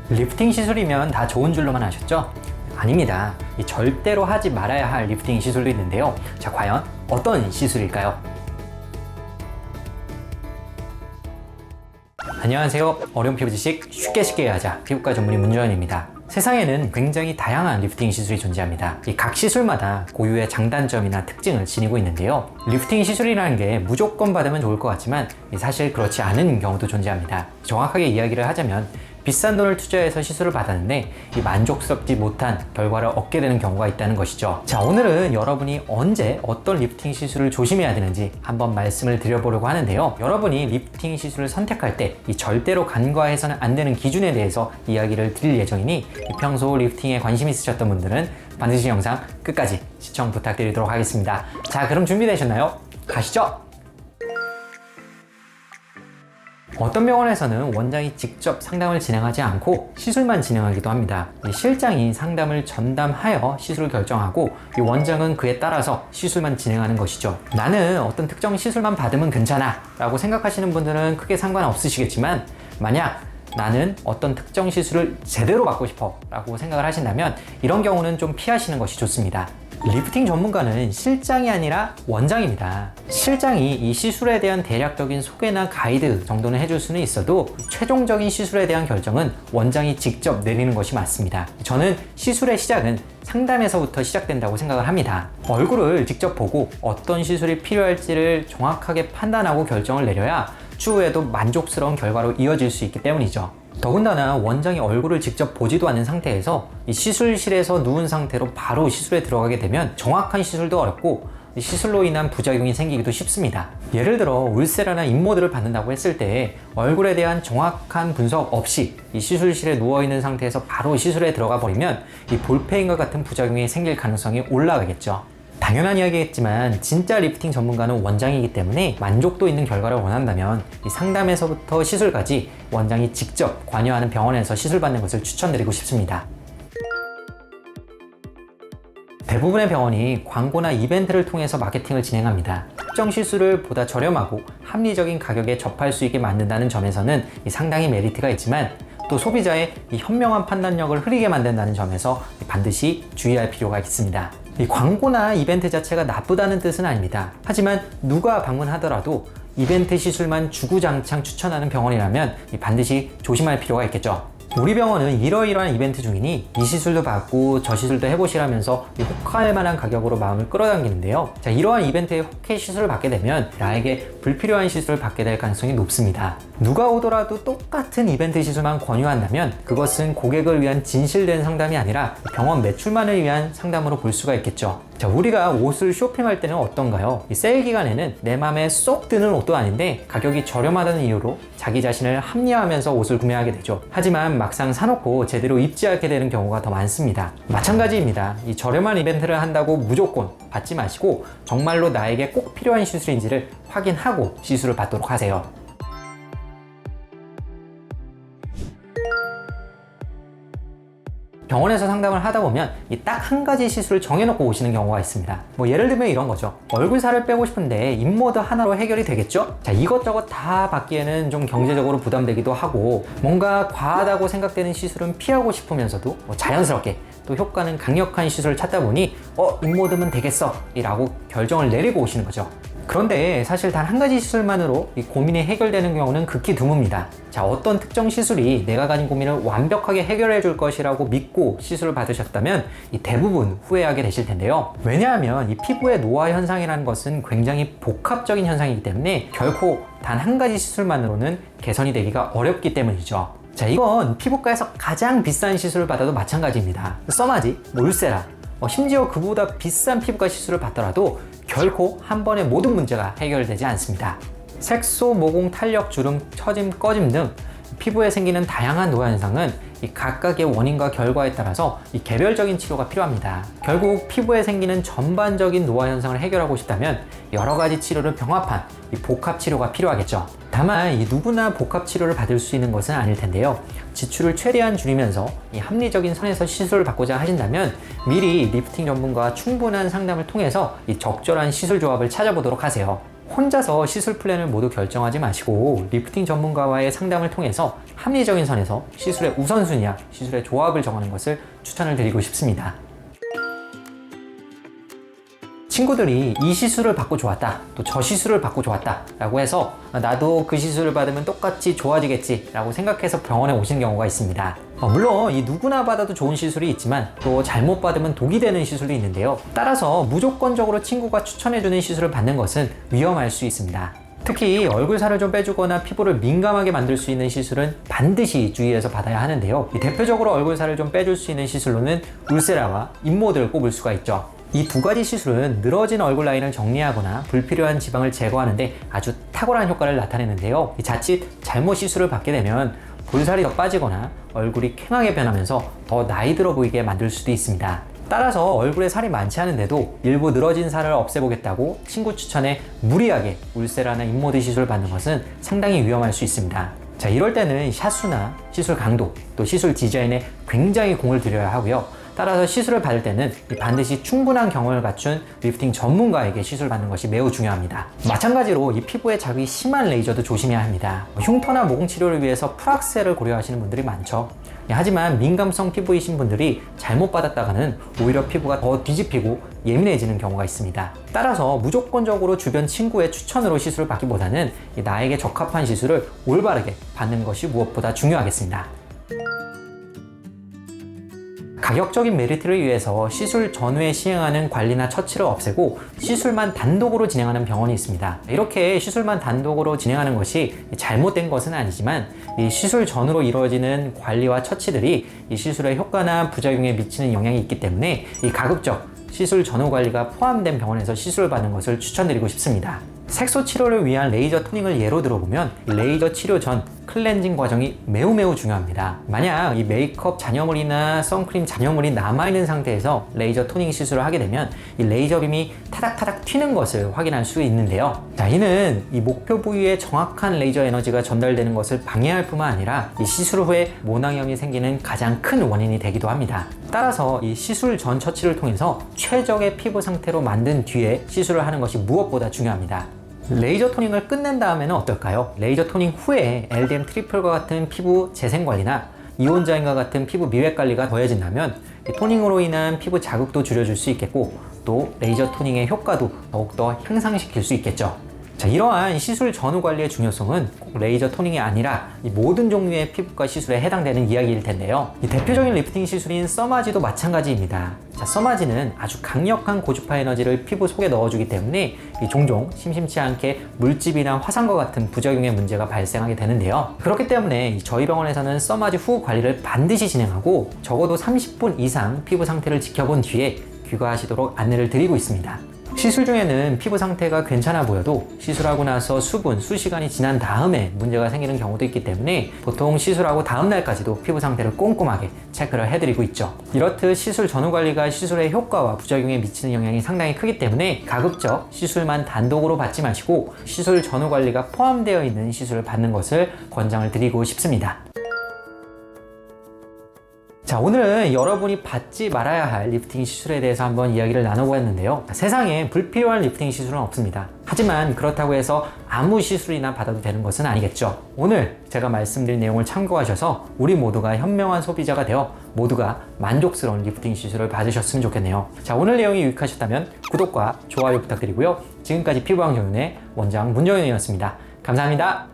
리프팅 시술이면 다 좋은 줄로만 아셨죠? 아닙니다. 절대로 하지 말아야 할 리프팅 시술도 있는데요. 자, 과연 어떤 시술일까요? 안녕하세요. 어려운 피부 지식 쉽게 하자 피부과 전문의 문주현입니다. 세상에는 굉장히 다양한 리프팅 시술이 존재합니다. 각 시술마다 고유의 장단점이나 특징을 지니고 있는데요. 리프팅 시술이라는 게 무조건 받으면 좋을 것 같지만 사실 그렇지 않은 경우도 존재합니다. 정확하게 이야기를 하자면 비싼 돈을 투자해서 시술을 받았는데 만족스럽지 못한 결과를 얻게 되는 경우가 있다는 것이죠. 자, 오늘은 여러분이 언제 어떤 리프팅 시술을 조심해야 되는지 한번 말씀을 드려보려고 하는데요. 여러분이 리프팅 시술을 선택할 때 절대로 간과해서는 안 되는 기준에 대해서 이야기를 드릴 예정이니 평소 리프팅에 관심 있으셨던 분들은 반드시 영상 끝까지 시청 부탁드리도록 하겠습니다. 자, 그럼 준비되셨나요? 가시죠! 어떤 병원에서는 원장이 직접 상담을 진행하지 않고 시술만 진행하기도 합니다. 실장이 상담을 전담하여 시술을 결정하고 원장은 그에 따라서 시술만 진행하는 것이죠. 나는 어떤 특정 시술만 받으면 괜찮아 라고 생각하시는 분들은 크게 상관없으시겠지만, 만약 나는 어떤 특정 시술을 제대로 받고 싶어 라고 생각을 하신다면 이런 경우는 좀 피하시는 것이 좋습니다. 리프팅 전문가는 실장이 아니라 원장입니다. 실장이 이 시술에 대한 대략적인 소개나 가이드 정도는 해줄 수는 있어도 최종적인 시술에 대한 결정은 원장이 직접 내리는 것이 맞습니다. 저는 시술의 시작은 상담에서부터 시작된다고 생각을 합니다. 얼굴을 직접 보고 어떤 시술이 필요할지를 정확하게 판단하고 결정을 내려야 추후에도 만족스러운 결과로 이어질 수 있기 때문이죠. 더군다나 원장이 얼굴을 직접 보지도 않는 상태에서 이 시술실에서 누운 상태로 바로 시술에 들어가게 되면 정확한 시술도 어렵고 시술로 인한 부작용이 생기기도 쉽습니다. 예를 들어 울세라나 인모드를 받는다고 했을 때 얼굴에 대한 정확한 분석 없이 이 시술실에 누워있는 상태에서 바로 시술에 들어가 버리면 이 볼페인과 같은 부작용이 생길 가능성이 올라가겠죠. 당연한 이야기겠지만 진짜 리프팅 전문가는 원장이기 때문에 만족도 있는 결과를 원한다면 이 상담에서부터 시술까지 원장이 직접 관여하는 병원에서 시술받는 것을 추천드리고 싶습니다. 대부분의 병원이 광고나 이벤트를 통해서 마케팅을 진행합니다. 특정 시술을 보다 저렴하고 합리적인 가격에 접할 수 있게 만든다는 점에서는 상당히 메리트가 있지만, 또 소비자의 이 현명한 판단력을 흐리게 만든다는 점에서 반드시 주의할 필요가 있습니다. 이 광고나 이벤트 자체가 나쁘다는 뜻은 아닙니다. 하지만 누가 방문하더라도 이벤트 시술만 주구장창 추천하는 병원이라면 반드시 조심할 필요가 있겠죠. 우리 병원은 이러이러한 이벤트 중이니 이 시술도 받고 저 시술도 해보시라면서 혹할 만한 가격으로 마음을 끌어당기는데요. 자, 이러한 이벤트에 혹해 시술을 받게 되면 나에게 불필요한 시술을 받게 될 가능성이 높습니다. 누가 오더라도 똑같은 이벤트 시술만 권유한다면 그것은 고객을 위한 진실된 상담이 아니라 병원 매출만을 위한 상담으로 볼 수가 있겠죠. 자, 우리가 옷을 쇼핑할 때는 어떤가요? 이 세일 기간에는 내 맘에 쏙 드는 옷도 아닌데 가격이 저렴하다는 이유로 자기 자신을 합리화하면서 옷을 구매하게 되죠. 하지만 막상 사놓고 제대로 입지 않게 되는 경우가 더 많습니다. 마찬가지입니다. 이 저렴한 이벤트를 한다고 무조건 받지 마시고 정말로 나에게 꼭 필요한 시술인지를 확인하고 시술을 받도록 하세요. 병원에서 상담을 하다 보면 딱 한 가지 시술을 정해놓고 오시는 경우가 있습니다. 예를 들면 이런 거죠. 얼굴 살을 빼고 싶은데 인모드 하나로 해결이 되겠죠? 자, 이것저것 다 받기에는 좀 경제적으로 부담되기도 하고 뭔가 과하다고 생각되는 시술은 피하고 싶으면서도 자연스럽게 또 효과는 강력한 시술을 찾다 보니 인모드면 되겠어 라고 결정을 내리고 오시는 거죠. 그런데 사실 단 한 가지 시술만으로 이 고민이 해결되는 경우는 극히 드뭅니다. 자, 어떤 특정 시술이 내가 가진 고민을 완벽하게 해결해 줄 것이라고 믿고 시술을 받으셨다면 대부분 후회하게 되실 텐데요. 왜냐하면 이 피부의 노화 현상이라는 것은 굉장히 복합적인 현상이기 때문에 결코 단 한 가지 시술만으로는 개선이 되기가 어렵기 때문이죠. 자, 이건 피부과에서 가장 비싼 시술을 받아도 마찬가지입니다. 써마지, 울세라, 심지어 그보다 비싼 피부과 시술을 받더라도 결코 한 번에 모든 문제가 해결되지 않습니다. 색소, 모공, 탄력, 주름, 처짐, 꺼짐 등 피부에 생기는 다양한 노화 현상은 이 각각의 원인과 결과에 따라서 이 개별적인 치료가 필요합니다. 결국 피부에 생기는 전반적인 노화 현상을 해결하고 싶다면 여러 가지 치료를 병합한 이 복합 치료가 필요하겠죠. 다만 이 누구나 복합 치료를 받을 수 있는 것은 아닐 텐데요. 지출을 최대한 줄이면서 이 합리적인 선에서 시술을 받고자 하신다면 미리 리프팅 전문가와 충분한 상담을 통해서 이 적절한 시술 조합을 찾아보도록 하세요. 혼자서 시술 플랜을 모두 결정하지 마시고 리프팅 전문가와의 상담을 통해서 합리적인 선에서 시술의 우선순위와 시술의 조합을 정하는 것을 추천을 드리고 싶습니다. 친구들이 이 시술을 받고 좋았다, 또 저 시술을 받고 좋았다 라고 해서 나도 그 시술을 받으면 똑같이 좋아지겠지 라고 생각해서 병원에 오시는 경우가 있습니다. 물론 이 누구나 받아도 좋은 시술이 있지만 또 잘못 받으면 독이 되는 시술도 있는데요. 따라서 무조건적으로 친구가 추천해주는 시술을 받는 것은 위험할 수 있습니다. 특히 얼굴살을 좀 빼주거나 피부를 민감하게 만들 수 있는 시술은 반드시 주의해서 받아야 하는데요. 대표적으로 얼굴살을 좀 빼줄 수 있는 시술로는 울세라와 인모드를 꼽을 수가 있죠. 이 두 가지 시술은 늘어진 얼굴 라인을 정리하거나 불필요한 지방을 제거하는데 아주 탁월한 효과를 나타내는데요. 자칫 잘못 시술을 받게 되면 볼살이 더 빠지거나 얼굴이 캥하게 변하면서 더 나이 들어 보이게 만들 수도 있습니다. 따라서 얼굴에 살이 많지 않은데도 일부 늘어진 살을 없애보겠다고 친구 추천에 무리하게 울세라나 인모드 시술을 받는 것은 상당히 위험할 수 있습니다. 자, 이럴 때는 샷수나 시술 강도, 또 시술 디자인에 굉장히 공을 들여야 하고요. 따라서 시술을 받을 때는 반드시 충분한 경험을 갖춘 리프팅 전문가에게 시술 받는 것이 매우 중요합니다. 마찬가지로 이 피부에 자극이 심한 레이저도 조심해야 합니다. 흉터나 모공 치료를 위해서 풀악셀을 고려하시는 분들이 많죠. 하지만 민감성 피부이신 분들이 잘못 받았다가는 오히려 피부가 더 뒤집히고 예민해지는 경우가 있습니다. 따라서 무조건적으로 주변 친구의 추천으로 시술을 받기보다는 나에게 적합한 시술을 올바르게 받는 것이 무엇보다 중요하겠습니다. 가격적인 메리트를 위해서 시술 전후에 시행하는 관리나 처치를 없애고 시술만 단독으로 진행하는 병원이 있습니다. 이렇게 시술만 단독으로 진행하는 것이 잘못된 것은 아니지만 이 시술 전후로 이루어지는 관리와 처치들이 이 시술의 효과나 부작용에 미치는 영향이 있기 때문에 이 가급적 시술 전후 관리가 포함된 병원에서 시술을 받는 것을 추천드리고 싶습니다. 색소 치료를 위한 레이저 토닝을 예로 들어보면 레이저 치료 전 클렌징 과정이 매우 중요합니다. 만약 이 메이크업 잔여물이나 선크림 잔여물이 남아있는 상태에서 레이저 토닝 시술을 하게 되면 이 레이저 빔이 타닥타닥 튀는 것을 확인할 수 있는데요. 자, 이는 이 목표 부위에 정확한 레이저 에너지가 전달되는 것을 방해할 뿐만 아니라 이 시술 후에 모낭염이 생기는 가장 큰 원인이 되기도 합니다. 따라서 이 시술 전 처치를 통해서 최적의 피부 상태로 만든 뒤에 시술을 하는 것이 무엇보다 중요합니다. 레이저 토닝을 끝낸 다음에는 어떨까요? 레이저 토닝 후에 LDM 트리플과 같은 피부 재생 관리나 이온자인과 같은 피부 미백 관리가 더해진다면 토닝으로 인한 피부 자극도 줄여줄 수 있겠고 또 레이저 토닝의 효과도 더욱더 향상시킬 수 있겠죠. 자, 이러한 시술 전후 관리의 중요성은 꼭 레이저 토닝이 아니라 이 모든 종류의 피부과 시술에 해당되는 이야기일 텐데요. 이 대표적인 리프팅 시술인 써마지도 마찬가지입니다. 자, 써마지는 아주 강력한 고주파 에너지를 피부 속에 넣어주기 때문에 종종 심심치 않게 물집이나 화상과 같은 부작용의 문제가 발생하게 되는데요. 그렇기 때문에 저희 병원에서는 써마지 후 관리를 반드시 진행하고 적어도 30분 이상 피부 상태를 지켜본 뒤에 귀가하시도록 안내를 드리고 있습니다. 시술 중에는 피부 상태가 괜찮아 보여도 시술하고 나서 수시간이 지난 다음에 문제가 생기는 경우도 있기 때문에 보통 시술하고 다음 날까지도 피부 상태를 꼼꼼하게 체크를 해드리고 있죠. 이렇듯 시술 전후 관리가 시술의 효과와 부작용에 미치는 영향이 상당히 크기 때문에 가급적 시술만 단독으로 받지 마시고 시술 전후 관리가 포함되어 있는 시술을 받는 것을 권장을 드리고 싶습니다. 자, 오늘은 여러분이 받지 말아야 할 리프팅 시술에 대해서 한번 이야기를 나눠보았는데요. 세상에 불필요한 리프팅 시술은 없습니다. 하지만 그렇다고 해서 아무 시술이나 받아도 되는 것은 아니겠죠. 오늘 제가 말씀드린 내용을 참고하셔서 우리 모두가 현명한 소비자가 되어 모두가 만족스러운 리프팅 시술을 받으셨으면 좋겠네요. 자, 오늘 내용이 유익하셨다면 구독과 좋아요 부탁드리고요. 지금까지 피부왕 정윤의 원장 문정윤이었습니다. 감사합니다.